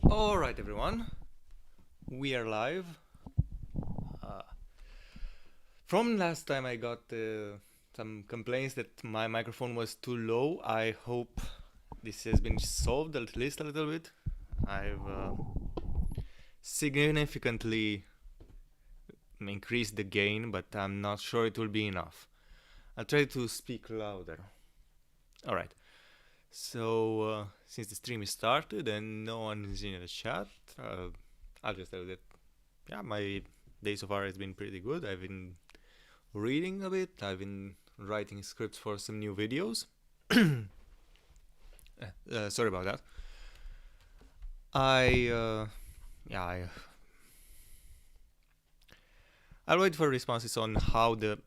Alright everyone, we are live. From last time I got some complaints that my microphone was too low. I hope this has been solved at least a little bit. I've significantly increased the gain, but I'm not sure it will be enough. I'll try to speak louder. Alright. So, since the stream is started and no one is in the chat, I'll just tell you that, yeah, my day so far has been pretty good. I've been reading a bit, I've been writing scripts for some new videos. Sorry about that. I'll wait for responses on how the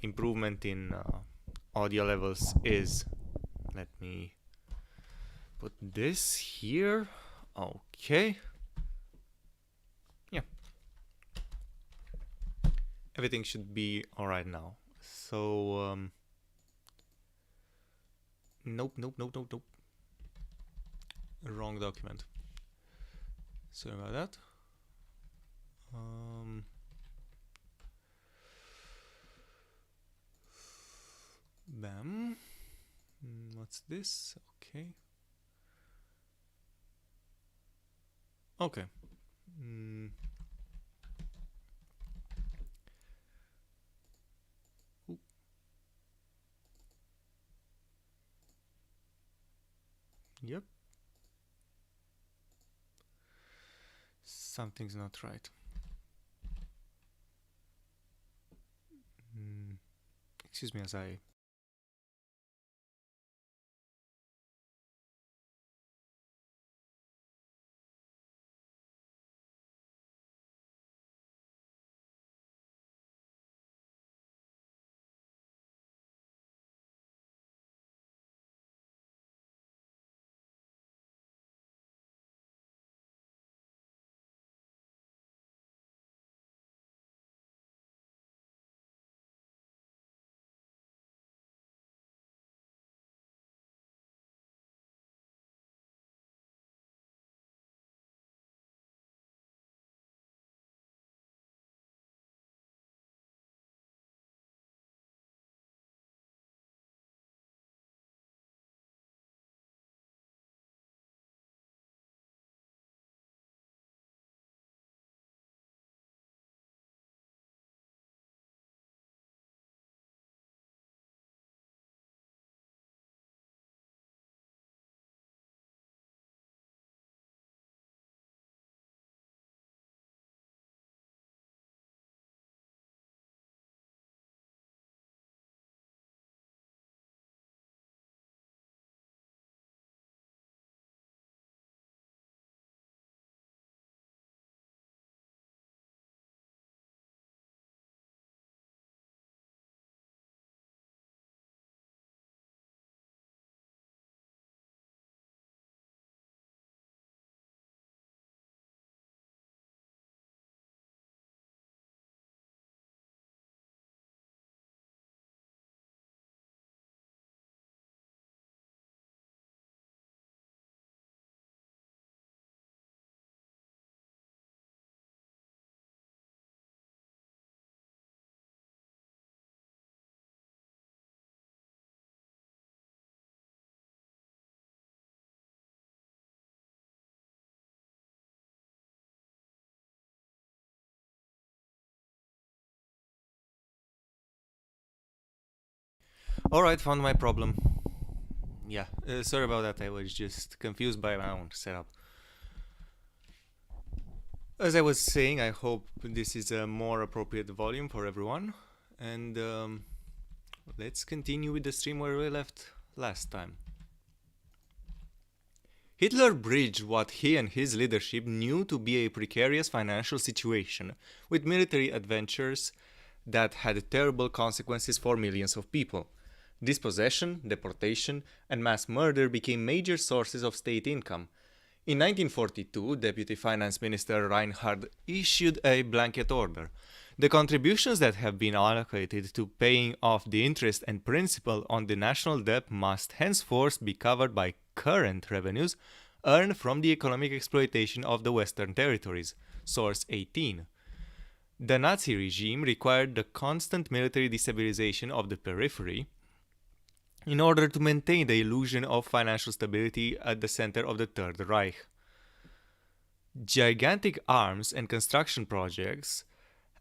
improvement in audio levels is. Let me put this here. Okay. Yeah. everything should be alright now. So, nope, nope, nope, nope, nope. Wrong document. Sorry about that. Bam. What's this? Okay. Okay. Yep. Something's not right. Excuse me as I... Alright, found my problem. Yeah, sorry about that, I was just confused by my own setup. As I was saying, I hope this is a more appropriate volume for everyone. And let's continue with the stream where we left last time. Hitler bridged what he and his leadership knew to be a precarious financial situation with military adventures that had terrible consequences for millions of people. Dispossession, deportation, and mass murder became major sources of state income. In 1942, Deputy Finance Minister Reinhard issued a blanket order. The contributions that have been allocated to paying off the interest and principal on the national debt must henceforth be covered by current revenues earned from the economic exploitation of the Western territories. Source 18. The Nazi regime required the constant military destabilization of the periphery in order to maintain the illusion of financial stability at the center of the Third Reich. Gigantic arms and construction projects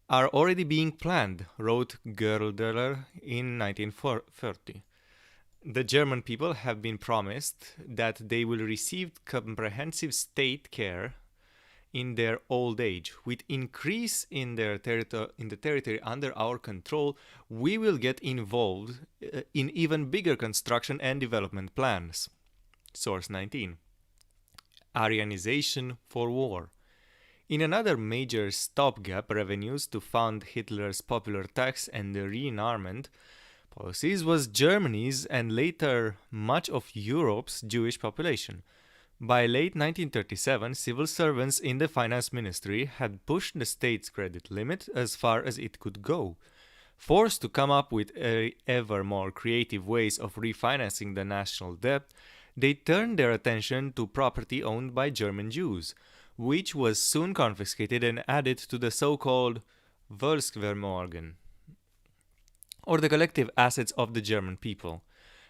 are already being planned, wrote Gerdeler in 1930. The German people have been promised that they will receive comprehensive state care in their old age. With increase in the territory under our control, we will get involved in even bigger construction and development plans. Source 19. Aryanization for war. In another major stopgap revenues to fund Hitler's popular tax and the rearmament policies was Germany's and later much of Europe's Jewish population. By late 1937, civil servants in the finance ministry had pushed the state's credit limit as far as it could go. Forced to come up with ever more creative ways of refinancing the national debt, they turned their attention to property owned by German Jews, which was soon confiscated and added to the so-called Volksvermögen, or the collective assets of the German people.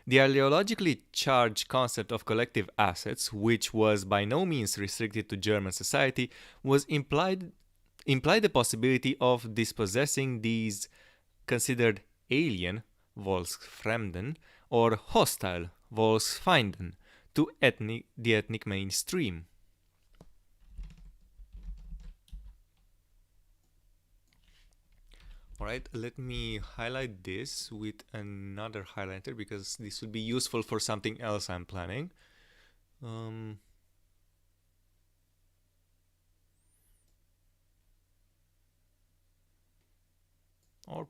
The ideologically charged concept of collective assets, which was by no means restricted to German society, was implied the possibility of dispossessing these considered alien Volksfremden or hostile Volksfeinden to the ethnic mainstream. Alright, let me highlight this with another highlighter because this will be useful for something else I'm planning. Or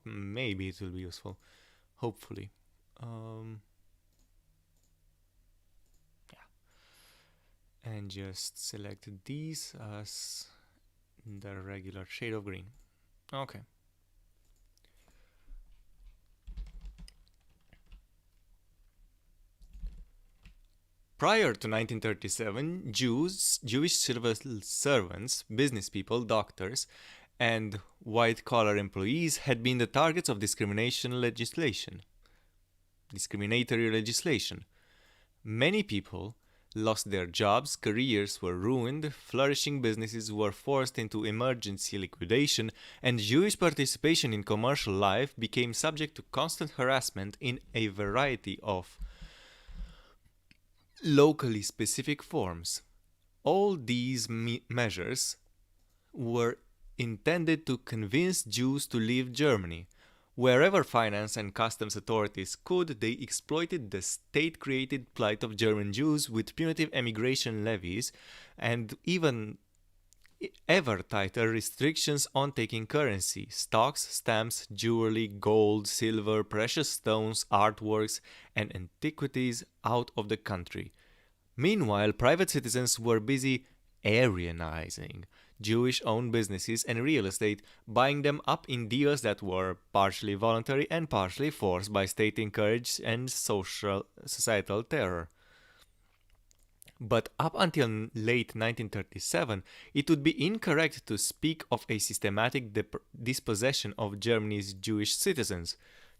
maybe it will be useful, hopefully. Yeah. And just select these as the regular shade of green. Okay. Prior to 1937, Jewish civil servants, business people, doctors, and white-collar employees had been the targets of discriminatory legislation. Many people lost their jobs, careers were ruined, flourishing businesses were forced into emergency liquidation, and Jewish participation in commercial life became subject to constant harassment in a variety of locally specific forms. All these measures were intended to convince Jews to leave Germany. Wherever finance and customs authorities could, they exploited the state-created plight of German Jews with punitive emigration levies and even ever tighter restrictions on taking currency, stocks, stamps, jewelry, gold, silver, precious stones, artworks, and antiquities out of the country. Meanwhile, private citizens were busy Aryanizing Jewish-owned businesses and real estate, buying them up in deals that were partially voluntary and partially forced by state encouraged and societal terror. But up until late 1937, it would be incorrect to speak of a systematic dispossession of Germany's Jewish citizens.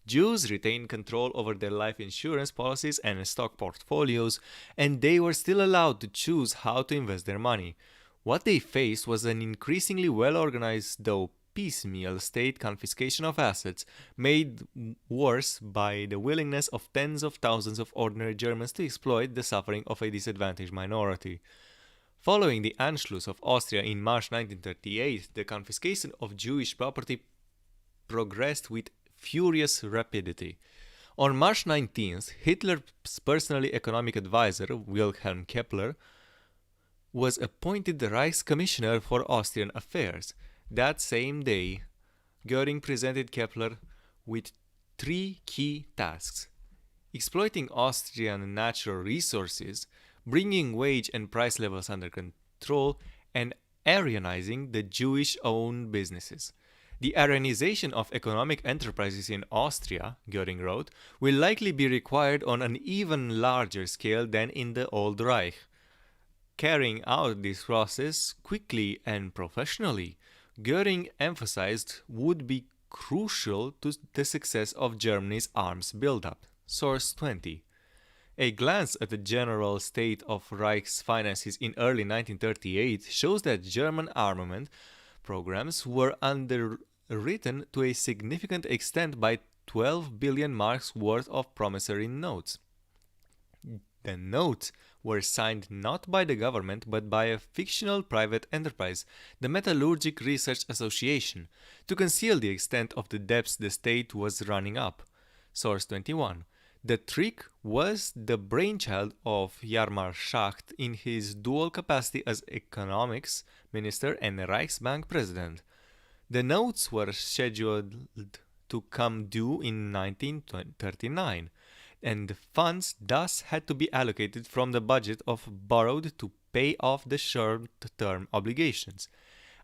Jews retained control over their life insurance policies and stock portfolios, and they were still allowed to choose how to invest their money. What they faced was an increasingly well-organized, though piecemeal, state confiscation of assets, made worse by the willingness of tens of thousands of ordinary Germans to exploit the suffering of a disadvantaged minority. Following the Anschluss of Austria in March 1938, the confiscation of Jewish property progressed with furious rapidity. On March 19th, Hitler's personal economic advisor, Wilhelm Kepler, was appointed the Reichscommissioner for Austrian Affairs. That same day, Göring presented Kepler with 3 key tasks: exploiting Austrian natural resources, bringing wage and price levels under control, and Aryanizing the Jewish-owned businesses. The Aryanization of economic enterprises in Austria, Göring wrote, will likely be required on an even larger scale than in the Old Reich. Carrying out this process quickly and professionally, Göring emphasized would be crucial to the success of Germany's arms buildup. Source 20. A glance at the general state of Reich's finances in early 1938 shows that German armament programs were underwritten to a significant extent by 12 billion marks worth of promissory notes. The notes were signed not by the government but by a fictional private enterprise, the Metallurgic Research Association, to conceal the extent of the debts the state was running up. Source 21. The trick was the brainchild of Hjalmar Schacht in his dual capacity as economics minister and Reichsbank president. The notes were scheduled to come due in 1939. and the funds thus had to be allocated from the budget of borrowed to pay off the short-term obligations.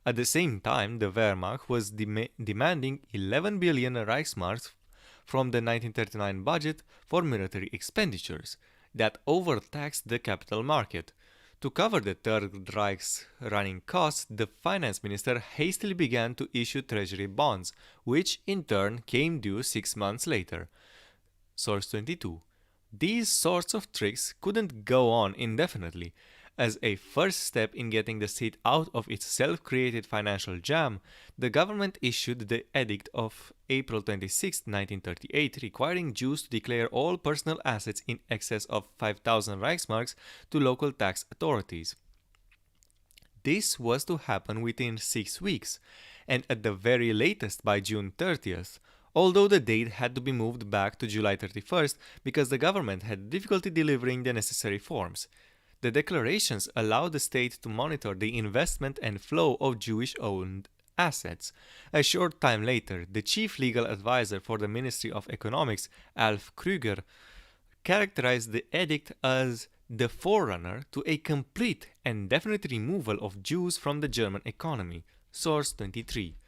At the same time, the Wehrmacht was demanding 11 billion Reichsmarks from the 1939 budget for military expenditures that overtaxed the capital market. To cover the Third Reich's running costs, the finance minister hastily began to issue treasury bonds, which in turn came due 6 months later. Source 22. These sorts of tricks couldn't go on indefinitely. As a first step in getting the state out of its self-created financial jam, the government issued the Edict of April 26, 1938, requiring Jews to declare all personal assets in excess of 5,000 Reichsmarks to local tax authorities. This was to happen within 6 weeks, and at the very latest by June 30th, although the date had to be moved back to July 31st because the government had difficulty delivering the necessary forms. The declarations allowed the state to monitor the investment and flow of Jewish-owned assets. A short time later, the chief legal advisor for the Ministry of Economics, Alf Krüger, characterized the edict as the forerunner to a complete and definite removal of Jews from the German economy. Source 23.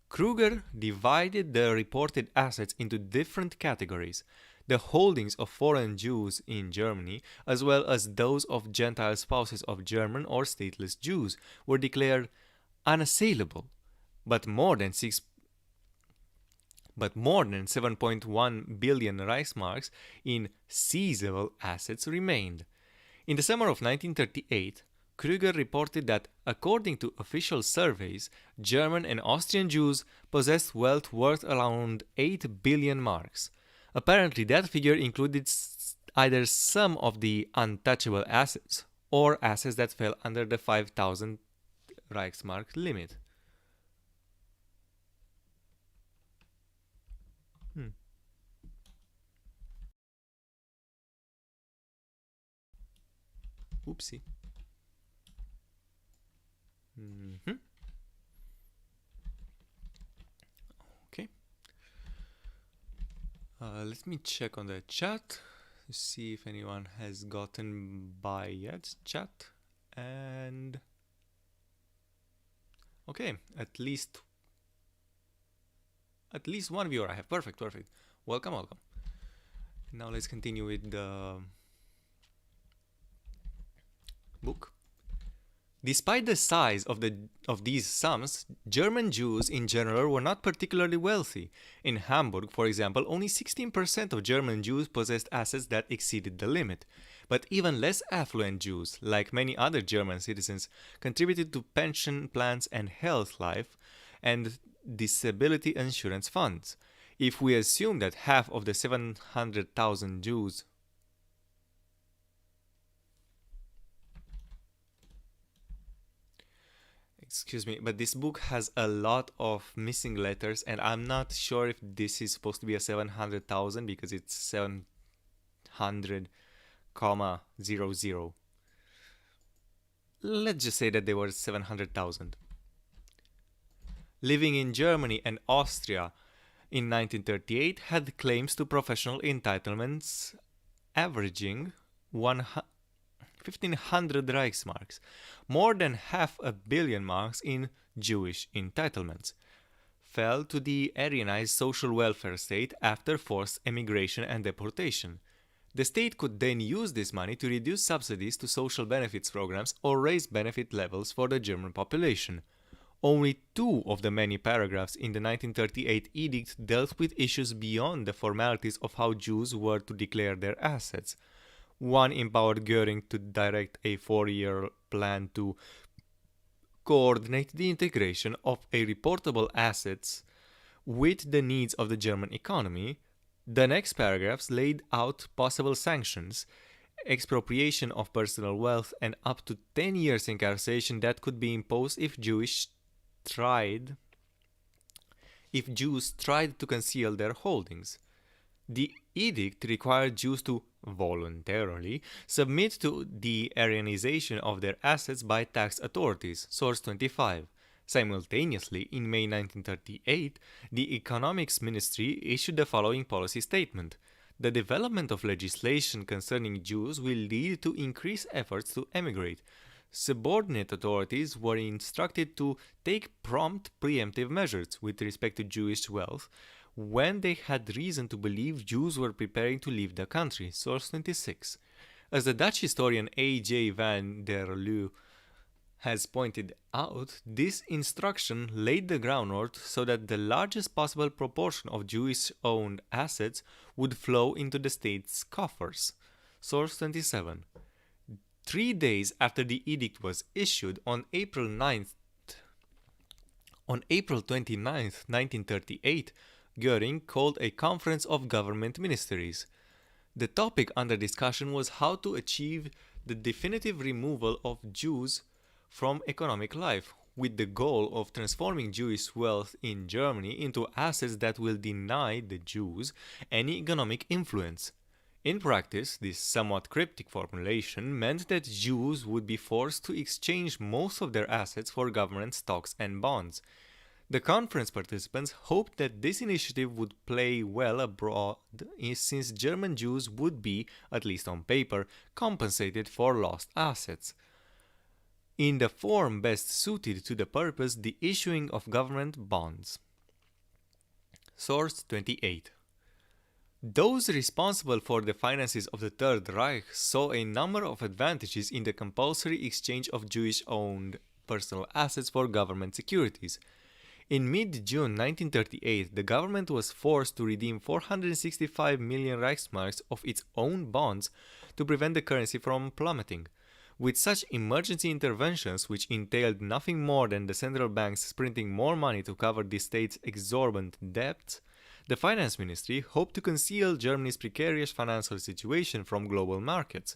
Krüger divided the reported assets into different categories. The holdings of foreign Jews in Germany, as well as those of Gentile spouses of German or stateless Jews, were declared unassailable, but more than 7.1 billion Reichsmarks in seizable assets remained. In the summer of 1938, Krüger reported that, according to official surveys, German and Austrian Jews possessed wealth worth around 8 billion marks. Apparently, that figure included either some of the untouchable assets or assets that fell under the 5,000 Reichsmark limit. Oopsie. Okay. Let me check on the chat to see if anyone has gotten by yet. Chat. And okay, at least one viewer I have. Perfect. Welcome. Now let's continue with the book. Despite the size of these sums, German Jews in general were not particularly wealthy. In Hamburg, for example, only 16% of German Jews possessed assets that exceeded the limit. But even less affluent Jews, like many other German citizens, contributed to pension plans and health life and disability insurance funds. If we assume that half of the 700,000 Jews Excuse me, but this book has a lot of missing letters, and I'm not sure if this is supposed to be a 700,000 because it's 700, 00. Let's just say that they were 700,000. Living in Germany and Austria in 1938 had claims to professional entitlements averaging 1,500 Reichsmarks, more than 500 million marks in Jewish entitlements, fell to the Aryanized social welfare state after forced emigration and deportation. The state could then use this money to reduce subsidies to social benefits programs or raise benefit levels for the German population. Only 2 of the many paragraphs in the 1938 edict dealt with issues beyond the formalities of how Jews were to declare their assets. One empowered Göring to direct a 4-year plan to coordinate the integration of a reportable assets with the needs of the German economy. The next paragraphs laid out possible sanctions, expropriation of personal wealth, and up to 10 years incarceration that could be imposed if Jews tried to conceal their holdings. The edict required Jews to voluntarily submit to the Aryanization of their assets by tax authorities. Source 25. Simultaneously, in May 1938, the Economics Ministry issued the following policy statement. The development of legislation concerning Jews will lead to increased efforts to emigrate. Subordinate authorities were instructed to take prompt preemptive measures with respect to Jewish wealth when they had reason to believe Jews were preparing to leave the country. Source 26. As the Dutch historian A.J. van der Leeuw has pointed out, this instruction laid the groundwork so that the largest possible proportion of Jewish-owned assets would flow into the state's coffers. Source 27. 3 days after the edict was issued, on April 29th, 1938, Göring called a conference of government ministries. The topic under discussion was how to achieve the definitive removal of Jews from economic life, with the goal of transforming Jewish wealth in Germany into assets that will deny the Jews any economic influence. In practice, this somewhat cryptic formulation meant that Jews would be forced to exchange most of their assets for government stocks and bonds. The conference participants hoped that this initiative would play well abroad since German Jews would be, at least on paper, compensated for lost assets. In the form best suited to the purpose, the issuing of government bonds. Source 28. Those responsible for the finances of the Third Reich saw a number of advantages in the compulsory exchange of Jewish-owned personal assets for government securities. In mid-June 1938, the government was forced to redeem 465 million Reichsmarks of its own bonds to prevent the currency from plummeting. With such emergency interventions, which entailed nothing more than the central banks printing more money to cover the state's exorbitant debts, the finance ministry hoped to conceal Germany's precarious financial situation from global markets.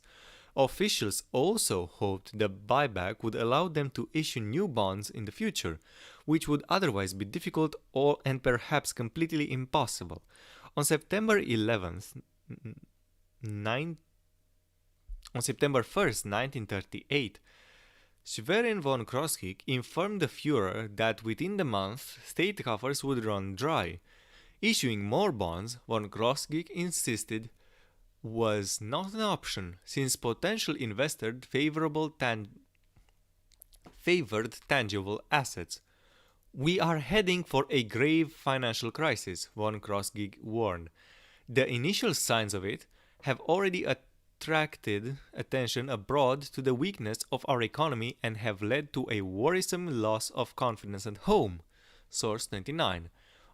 Officials also hoped the buyback would allow them to issue new bonds in the future, which would otherwise be difficult and perhaps completely impossible. On September 1st, 1938, Schwerin von Kroskig informed the Führer that within the month state coffers would run dry. Issuing more bonds, von Kroskig insisted, was not an option, since potential investors favored tangible assets. "We are heading for a grave financial crisis," von Kroskig warned. "The initial signs of it have already attracted attention abroad to the weakness of our economy and have led to a worrisome loss of confidence at home." Source 29.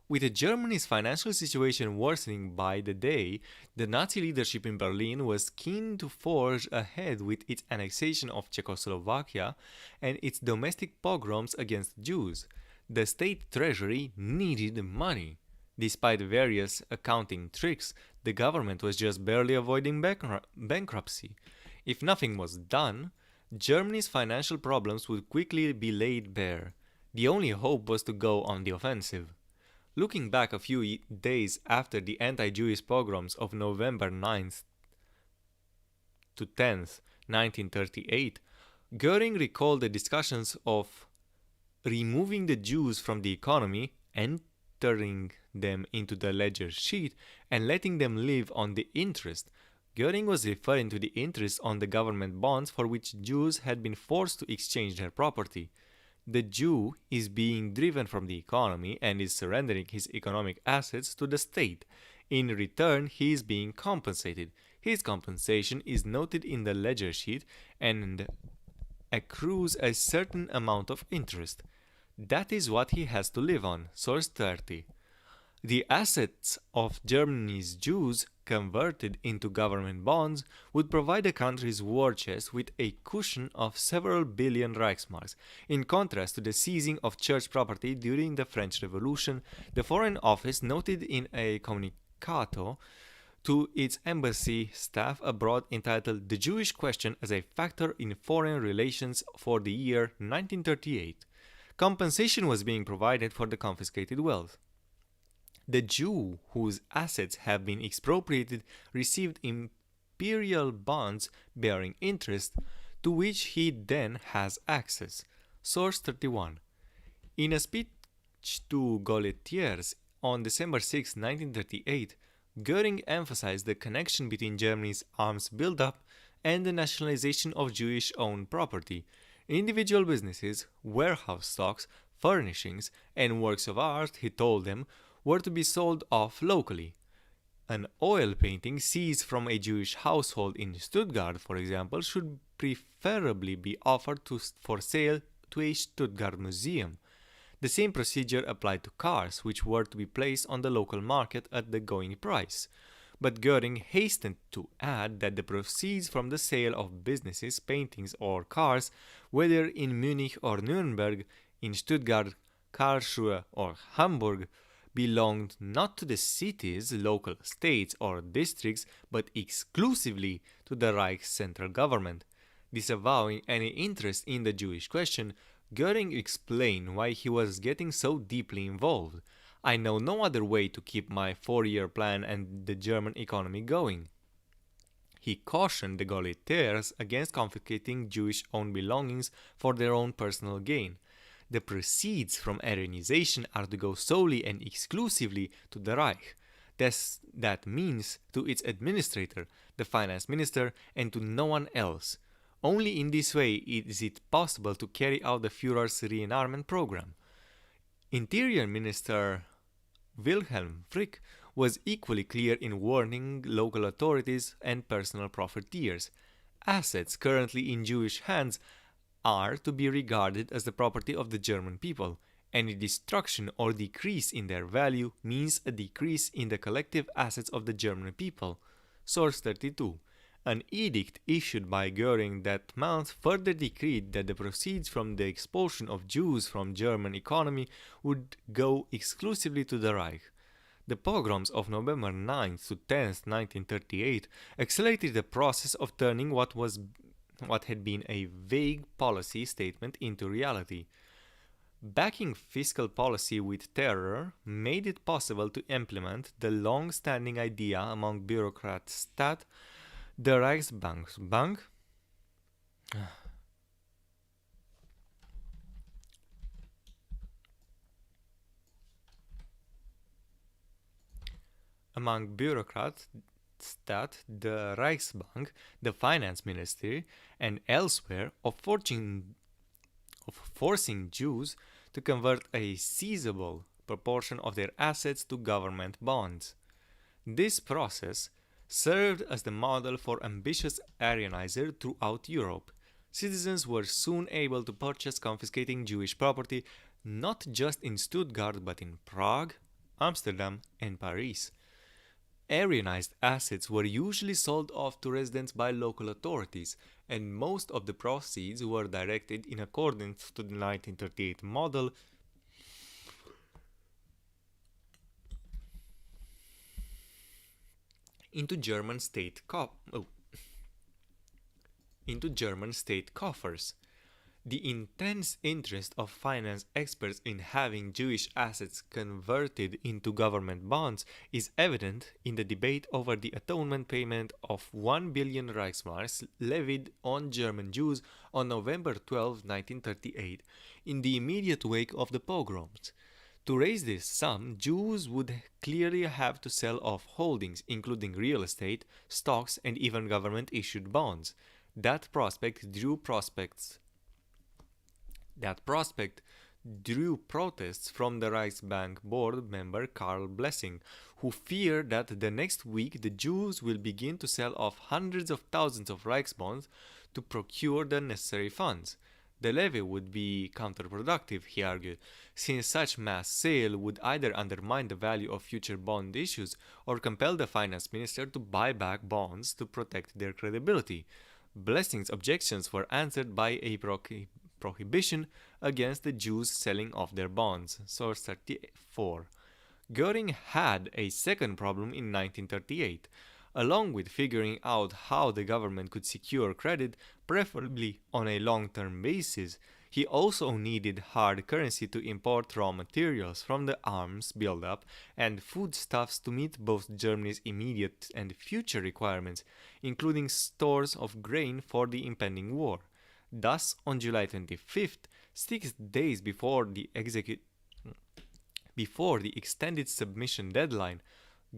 With Germany's financial situation worsening by the day, the Nazi leadership in Berlin was keen to forge ahead with its annexation of Czechoslovakia and its domestic pogroms against Jews. The state treasury needed money. Despite various accounting tricks, the government was just barely avoiding bankruptcy. If nothing was done, Germany's financial problems would quickly be laid bare. The only hope was to go on the offensive. Looking back a few days after the anti-Jewish pogroms of November 9th to 10th, 1938, Göring recalled the discussions of removing the Jews from the economy, entering them into the ledger sheet, and letting them live on the interest. Göring was referring to the interest on the government bonds for which Jews had been forced to exchange their property. The Jew is being driven from the economy and is surrendering his economic assets to the state. In return, he is being compensated. His compensation is noted in the ledger sheet and accrues a certain amount of interest. That is what he has to live on. Source 30. The assets of Germany's Jews converted into government bonds would provide the country's war chest with a cushion of several billion Reichsmarks. In contrast to the seizing of church property during the French Revolution, the Foreign Office noted in a communicato to its embassy staff abroad entitled "The Jewish Question as a Factor in Foreign Relations for the Year 1938. Compensation was being provided for the confiscated wealth. The Jew whose assets have been expropriated received imperial bonds bearing interest, to which he then has access. Source 31. In a speech to Goletiers on December 6, 1938, Goering emphasized the connection between Germany's arms buildup and the nationalization of Jewish owned property. Individual businesses, warehouse stocks, furnishings, and works of art, he told them, were to be sold off locally. An oil painting seized from a Jewish household in Stuttgart, for example, should preferably be offered for sale to a Stuttgart museum. The same procedure applied to cars, which were to be placed on the local market at the going price. But Goering hastened to add that the proceeds from the sale of businesses, paintings, or cars, whether in Munich or Nuremberg, in Stuttgart, Karlsruhe, or Hamburg, belonged not to the cities, local states, or districts, but exclusively to the Reich's central government. Disavowing any interest in the Jewish question, Goering explained why he was getting so deeply involved. I know no other way to keep my 4-year plan and the German economy going. He cautioned the Gauleiters against confiscating Jewish owned belongings for their own personal gain. The proceeds from Aryanization are to go solely and exclusively to the Reich. That means to its administrator, the finance minister, and to no one else. Only in this way is it possible to carry out the Führer's rearmament program. Interior Minister Wilhelm Frick was equally clear in warning local authorities and personal profiteers. Assets currently in Jewish hands are to be regarded as the property of the German people. Any destruction or decrease in their value means a decrease in the collective assets of the German people. Source 32. An edict issued by Goering that month further decreed that the proceeds from the expulsion of Jews from German economy would go exclusively to the Reich. The pogroms of November 9th to 10th, 1938 accelerated the process of turning what had been a vague policy statement into reality. Backing fiscal policy with terror made it possible to implement the long-standing idea among bureaucrats that the Reichsbank among bureaucrats that the Reichsbank, the finance ministry, and elsewhere of forcing Jews to convert a sizable proportion of their assets to government bonds. This process served as the model for ambitious Aryanizer throughout Europe. Citizens were soon able to purchase confiscating Jewish property not just in Stuttgart but in Prague, Amsterdam, and Paris. Aryanized assets were usually sold off to residents by local authorities, and most of the proceeds were directed in accordance to the 1938 model into German state coffers. The intense interest of finance experts in having Jewish assets converted into government bonds is evident in the debate over the atonement payment of 1 billion Reichsmarks levied on German Jews on November 12, 1938, in the immediate wake of the pogroms. To raise this sum, Jews would clearly have to sell off holdings, including real estate, stocks, and even government-issued bonds. That prospect drew protests from the Reichsbank board member Karl Blessing, who feared that the next week the Jews will begin to sell off hundreds of thousands of Reichsbonds to procure the necessary funds. The levy would be counterproductive, he argued, since such mass sale would either undermine the value of future bond issues or compel the finance minister to buy back bonds to protect their credibility. Blessing's objections were answered by a prohibition against the Jews selling off their bonds. Source 34. Goering had a second problem in 1938. Along with figuring out how the government could secure credit, preferably on a long-term basis, he also needed hard currency to import raw materials from the arms buildup and foodstuffs to meet both Germany's immediate and future requirements, including stores of grain for the impending war. Thus, on July 25th, 6 days before the extended submission deadline,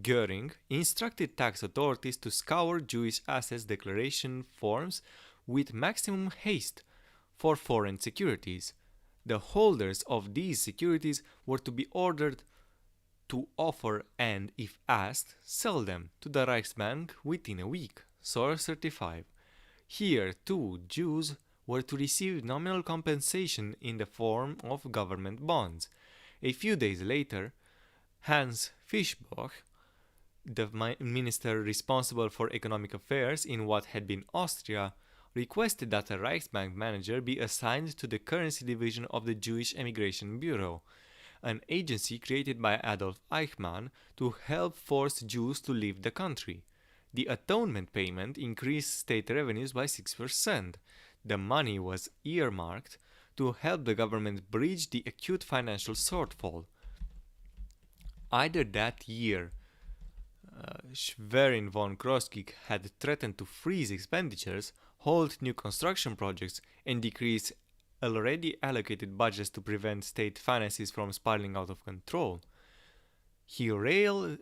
Göring instructed tax authorities to scour Jewish assets declaration forms with maximum haste for foreign securities. The holders of these securities were to be ordered to offer and, if asked, sell them to the Reichsbank within a week. Source 35. Here, too, Jews were to receive nominal compensation in the form of government bonds. A few days later, Hans Fischbach, the minister responsible for economic affairs in what had been Austria, requested that a Reichsbank manager be assigned to the currency division of the Jewish Emigration Bureau, an agency created by Adolf Eichmann to help force Jews to leave the country. The atonement payment increased state revenues by 6%. The money was earmarked to help the government bridge the acute financial shortfall. Either that year, Schwerin von Kroskig had threatened to freeze expenditures, halt new construction projects, and decrease already allocated budgets to prevent state finances from spiraling out of control. He rallied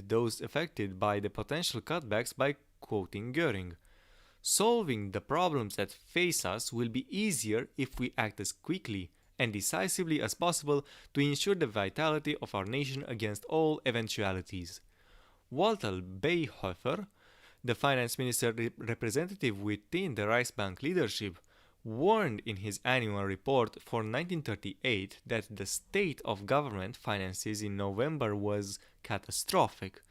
those affected by the potential cutbacks by quoting Göring. Solving the problems that face us will be easier if we act as quickly and decisively as possible to ensure the vitality of our nation against all eventualities. Walter Beyhofer, the finance minister representative within the Reichsbank leadership, warned in his annual report for 1938 that the state of government finances in November was catastrophic.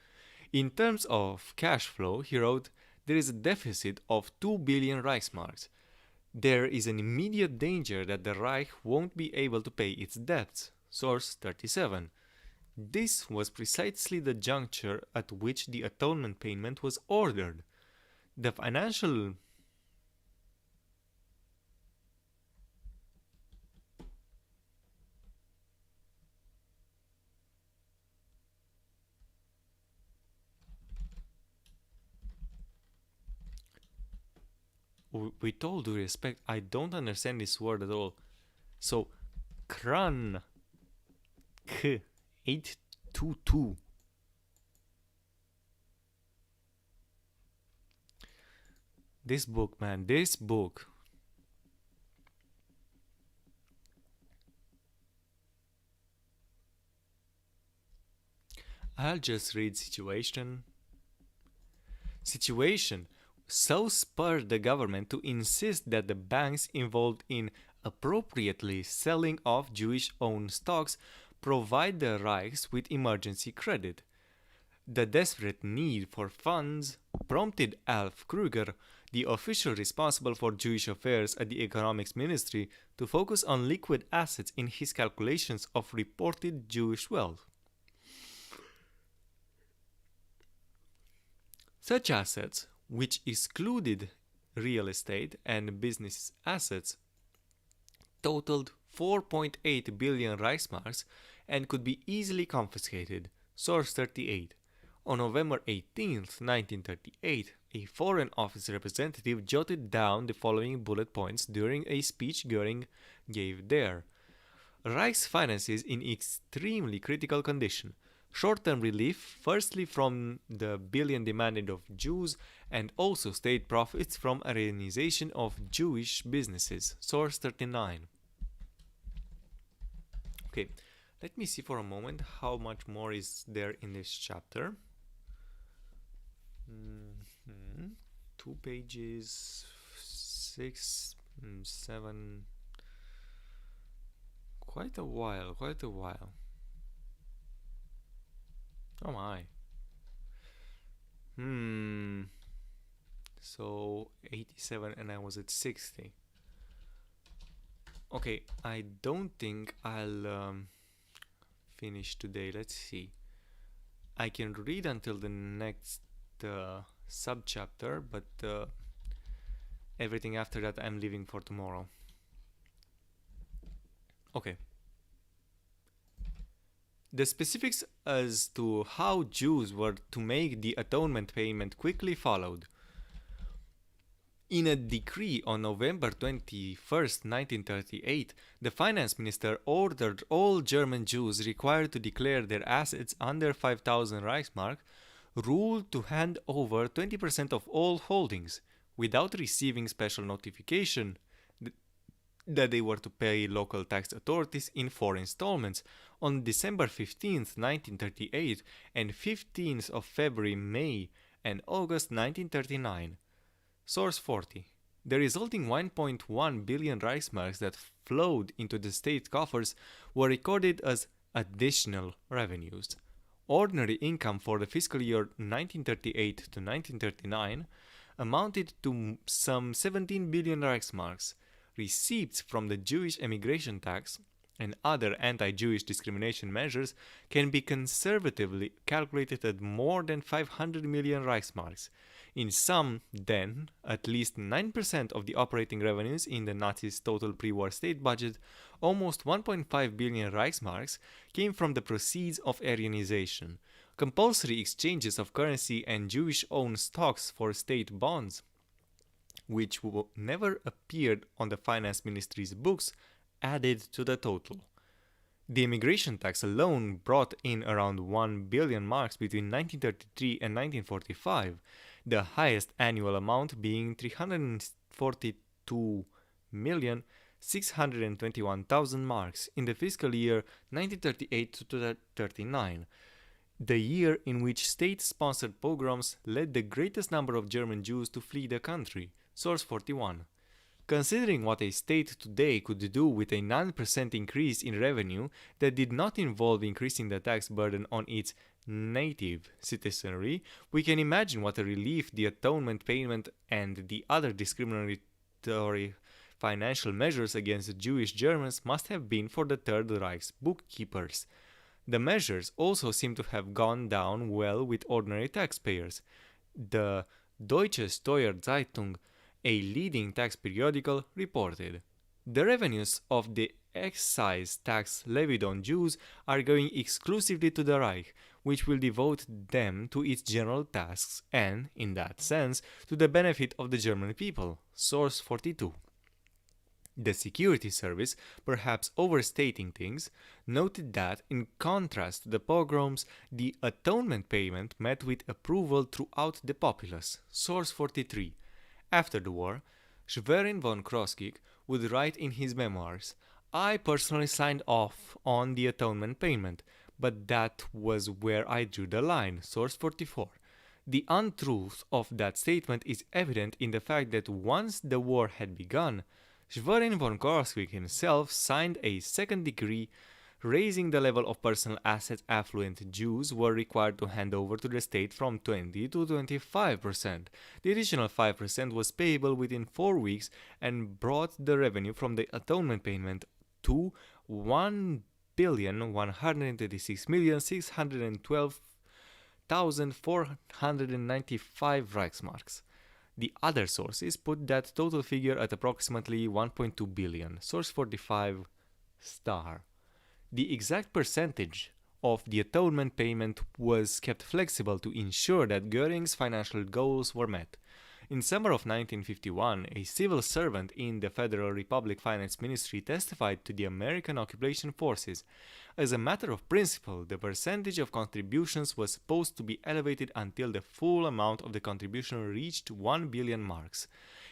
In terms of cash flow, he wrote, there is a deficit of 2 billion Reichsmarks. There is an immediate danger that the Reich won't be able to pay its debts. Source 37. This was precisely the juncture at which the atonement payment was ordered. The financial with all due respect, I don't understand this word at all. So, Kran K 822. This book, man, this book. I'll just read situation. Situation so spurred the government to insist that the banks involved in appropriately selling off Jewish-owned stocks provide the Reichs with emergency credit. The desperate need for funds prompted Alf Kruger, the official responsible for Jewish affairs at the Economics Ministry, to focus on liquid assets in his calculations of reported Jewish wealth. Such assets, which excluded real estate and business assets, totaled 4.8 billion Reichsmarks and could be easily confiscated. Source 38. On November 18, 1938, a Foreign Office representative jotted down the following bullet points during a speech Göring gave there. Reich's finances in extremely critical condition. Short-term relief, firstly from the billion demanded of Jews, and also state profits from Aryanization of Jewish businesses. Source 39. Okay, let me see for a moment how much more is there in this chapter. 2 pages, 6, 7, quite a while. Oh my. So 87 and I was at 60. Okay, I don't think I'll finish today. Let's see. I can read until the next subchapter, but everything after that I'm leaving for tomorrow. Okay. The specifics as to how Jews were to make the atonement payment quickly followed. In a decree on November 21, 1938, the finance minister ordered all German Jews required to declare their assets under 5,000 Reichsmark ruled to hand over 20% of all holdings without receiving special notification that they were to pay local tax authorities in 4 installments on December 15, 1938 and 15th of February, May and August 1939. Source 40. The resulting 1.1 billion Reichsmarks that flowed into the state coffers were recorded as additional revenues. Ordinary income for the fiscal year 1938 to 1939 amounted to some 17 billion Reichsmarks. Receipts from the Jewish emigration tax and other anti-Jewish discrimination measures can be conservatively calculated at more than 500 million Reichsmarks. In sum, then, at least 9% of the operating revenues in the Nazis' total pre-war state budget, almost 1.5 billion Reichsmarks, came from the proceeds of Aryanization. Compulsory exchanges of currency and Jewish-owned stocks for state bonds, which never appeared on the finance ministry's books, added to the total. The immigration tax alone brought in around 1 billion marks between 1933 and 1945, the highest annual amount being 342,621,000 marks in the fiscal year 1938 to 39, the year in which state-sponsored pogroms led the greatest number of German Jews to flee the country. Source 41. Considering what a state today could do with a 9% increase in revenue that did not involve increasing the tax burden on its native citizenry, we can imagine what a relief the atonement payment and the other discriminatory financial measures against Jewish Germans must have been for the Third Reich's bookkeepers. The measures also seem to have gone down well with ordinary taxpayers. The Deutsche Steuerzeitung, a leading tax periodical, reported, "The revenues of the excise tax levied on Jews are going exclusively to the Reich, which will devote them to its general tasks and, in that sense, to the benefit of the German people." Source 42. The Security Service, perhaps overstating things, noted that, in contrast to the pogroms, the atonement payment met with approval throughout the populace. Source 43. After the war, Schwerin von Kroskig would write in his memoirs, "I personally signed off on the atonement payment, but that was where I drew the line." Source 44. The untruth of that statement is evident in the fact that once the war had begun, Schwerin von Kroskig himself signed a second decree raising the level of personal assets affluent Jews were required to hand over to the state from 20 to 25%. The additional 5% was payable within 4 weeks and brought the revenue from the atonement payment to 1,136,612,495 Reichsmarks. The other sources put that total figure at approximately 1.2 billion. Source 45 star. The exact percentage of the atonement payment was kept flexible to ensure that Göring's financial goals were met. In summer of 1951, a civil servant in the Federal Republic Finance Ministry testified to the American occupation forces. As a matter of principle, the percentage of contributions was supposed to be elevated until the full amount of the contribution reached 1 billion marks.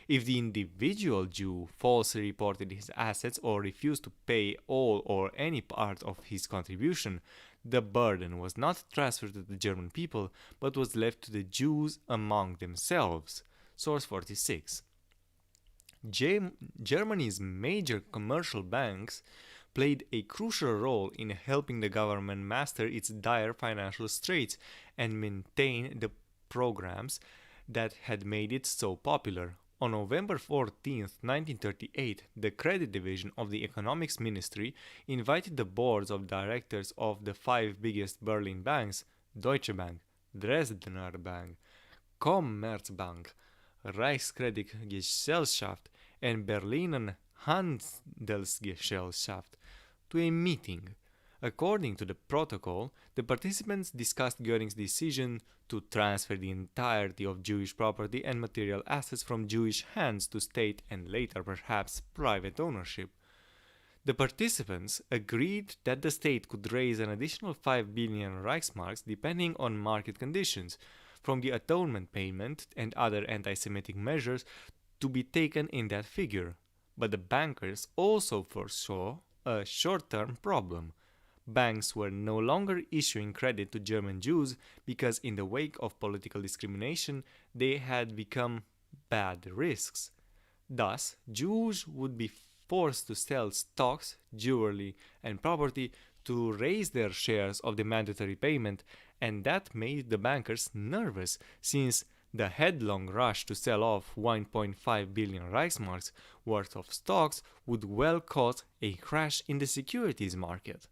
If the individual Jew falsely reported his assets or refused to pay all or any part of his contribution, the burden was not transferred to the German people, but was left to the Jews among themselves. Source 46. Germany's major commercial banks played a crucial role in helping the government master its dire financial straits and maintain the programs that had made it so popular. On November 14, 1938, the Credit Division of the Economics Ministry invited the boards of directors of the 5 biggest Berlin banks, Deutsche Bank, Dresdner Bank, Commerzbank, Reichskreditgesellschaft and Berliner Handelsgesellschaft, to a meeting. According to the protocol, the participants discussed Göring's decision to transfer the entirety of Jewish property and material assets from Jewish hands to state and later perhaps private ownership. The participants agreed that the state could raise an additional 5 billion Reichsmarks depending on market conditions, from the atonement payment and other anti-Semitic measures to be taken in that figure. But the bankers also foresaw a short-term problem. Banks were no longer issuing credit to German Jews because in the wake of political discrimination they had become bad risks. Thus, Jews would be forced to sell stocks, jewelry, and property to raise their shares of the mandatory payment, and that made the bankers nervous since the headlong rush to sell off 1.5 billion Reichsmarks worth of stocks would well cause a crash in the securities market.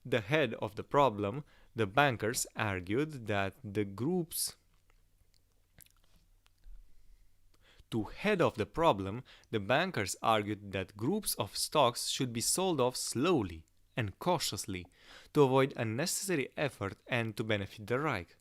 The head of the problem, the bankers argued that the bankers argued that groups of stocks should be sold off slowly and cautiously to avoid unnecessary effort and to benefit the Reich.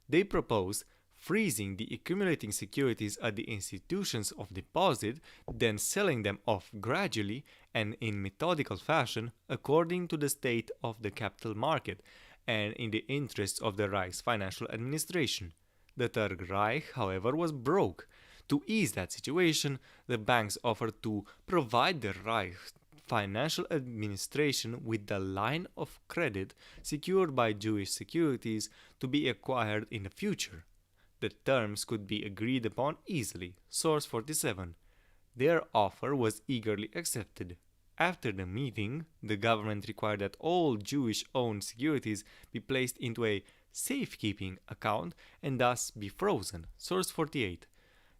They proposed freezing the accumulating securities at the institutions of deposit, then selling them off gradually and in methodical fashion according to the state of the capital market and in the interests of the Reich's financial administration. The Third Reich, however, was broke. To ease that situation, the banks offered to provide the Reich's financial administration with the line of credit secured by Jewish securities to be acquired in the future. The terms could be agreed upon easily. Source 47. Their offer was eagerly accepted. After the meeting, the government required that all Jewish-owned securities be placed into a safekeeping account and thus be frozen. Source 48.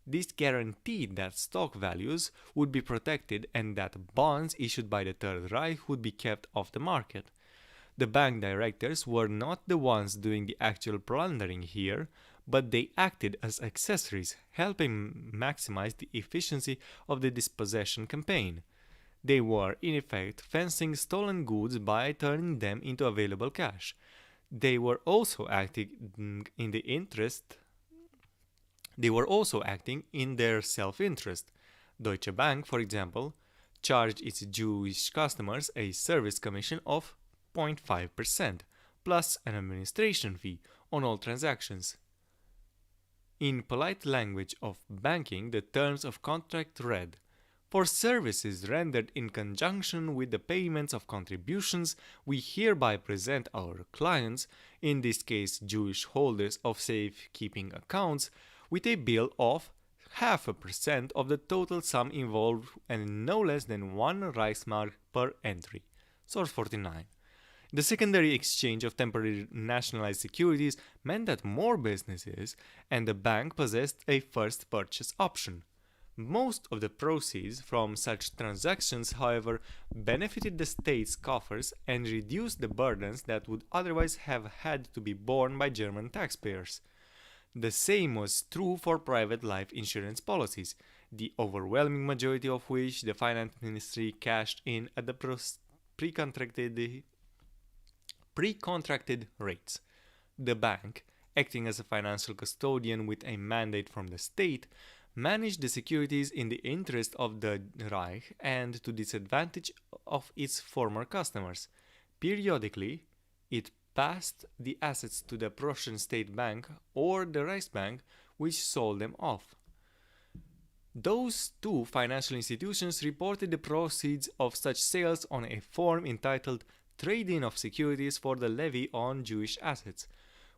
This guaranteed that stock values would be protected and that bonds issued by the Third Reich would be kept off the market. The bank directors were not the ones doing the actual plundering here, but they acted as accessories, helping maximize the efficiency of the dispossession campaign. They were, in effect, fencing stolen goods by turning them into available cash. They were also acting in their self-interest. Deutsche Bank, for example, charged its Jewish customers a service commission of 0.5% plus an administration fee on all transactions. In polite language of banking, the terms of contract read, "For services rendered in conjunction with the payments of contributions, we hereby present our clients, in this case Jewish holders of safekeeping accounts, with a bill of 0.5% of the total sum involved and no less than 1 Reichsmark per entry." Source 49. The secondary exchange of temporary nationalized securities meant that more businesses and the bank possessed a first purchase option. Most of the proceeds from such transactions, however, benefited the state's coffers and reduced the burdens that would otherwise have had to be borne by German taxpayers. The same was true for private life insurance policies, the overwhelming majority of which the finance ministry cashed in at the pre-contracted rates. The bank, acting as a financial custodian with a mandate from the state, managed the securities in the interest of the Reich and to disadvantage of its former customers. Periodically, it passed the assets to the Prussian State Bank or the Reichsbank, which sold them off. Those two financial institutions reported the proceeds of such sales on a form entitled Trade-in of Securities for the Levy on Jewish Assets,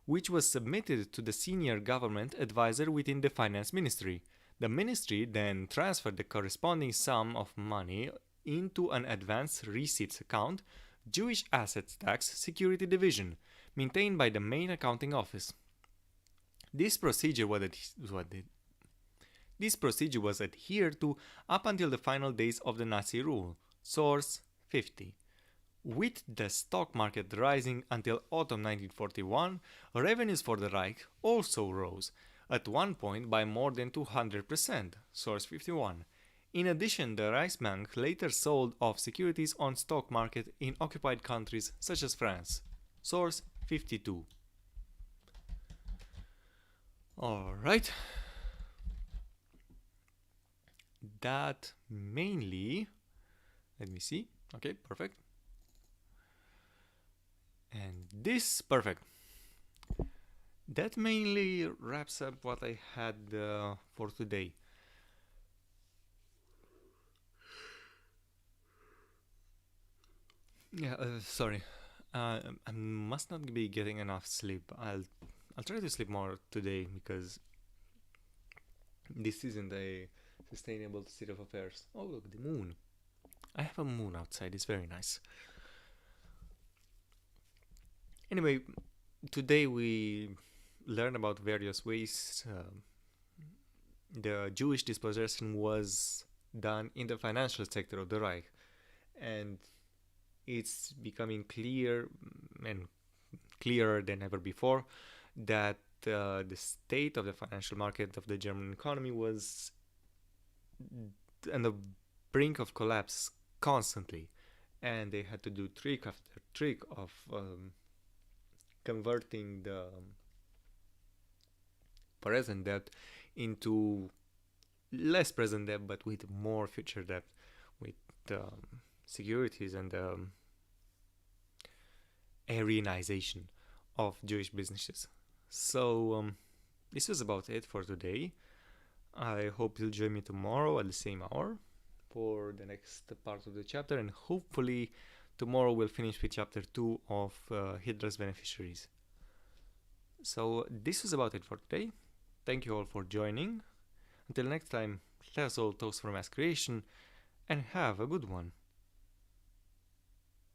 which was submitted to the senior government advisor within the finance ministry. The ministry then transferred the corresponding sum of money into an advance receipts account, Jewish Assets Tax Security Division, maintained by the main accounting office. This procedure was adhered to up until the final days of the Nazi rule. Source 50. With the stock market rising until autumn 1941, revenues for the Reich also rose, at one point by more than 200%. Source 51. In addition, the Reichsbank later sold off securities on stock market in occupied countries such as France. Source 52. Alright. That mainly, let me see. Okay, perfect. And this, perfect. That mainly wraps up what I had for today. Yeah, sorry. I must not be getting enough sleep. I'll try to sleep more today because this isn't a sustainable state of affairs. Oh, look, the moon. I have a moon outside. It's very nice. Anyway, today we learn about various ways the Jewish dispossession was done in the financial sector of the Reich, and it's becoming clear and clearer than ever before that the state of the financial market of the German economy was on the brink of collapse constantly, and they had to do trick after trick of converting the present debt into less present debt but with more future debt, with securities and Aryanization of Jewish businesses. So this was about it for today. I hope you'll join me tomorrow at the same hour for the next part of the chapter, and hopefully tomorrow we'll finish with chapter 2 of Hitler's Beneficiaries. So this was about it for today. Thank you all for joining. Until next time, let us all toast for mass creation and have a good one.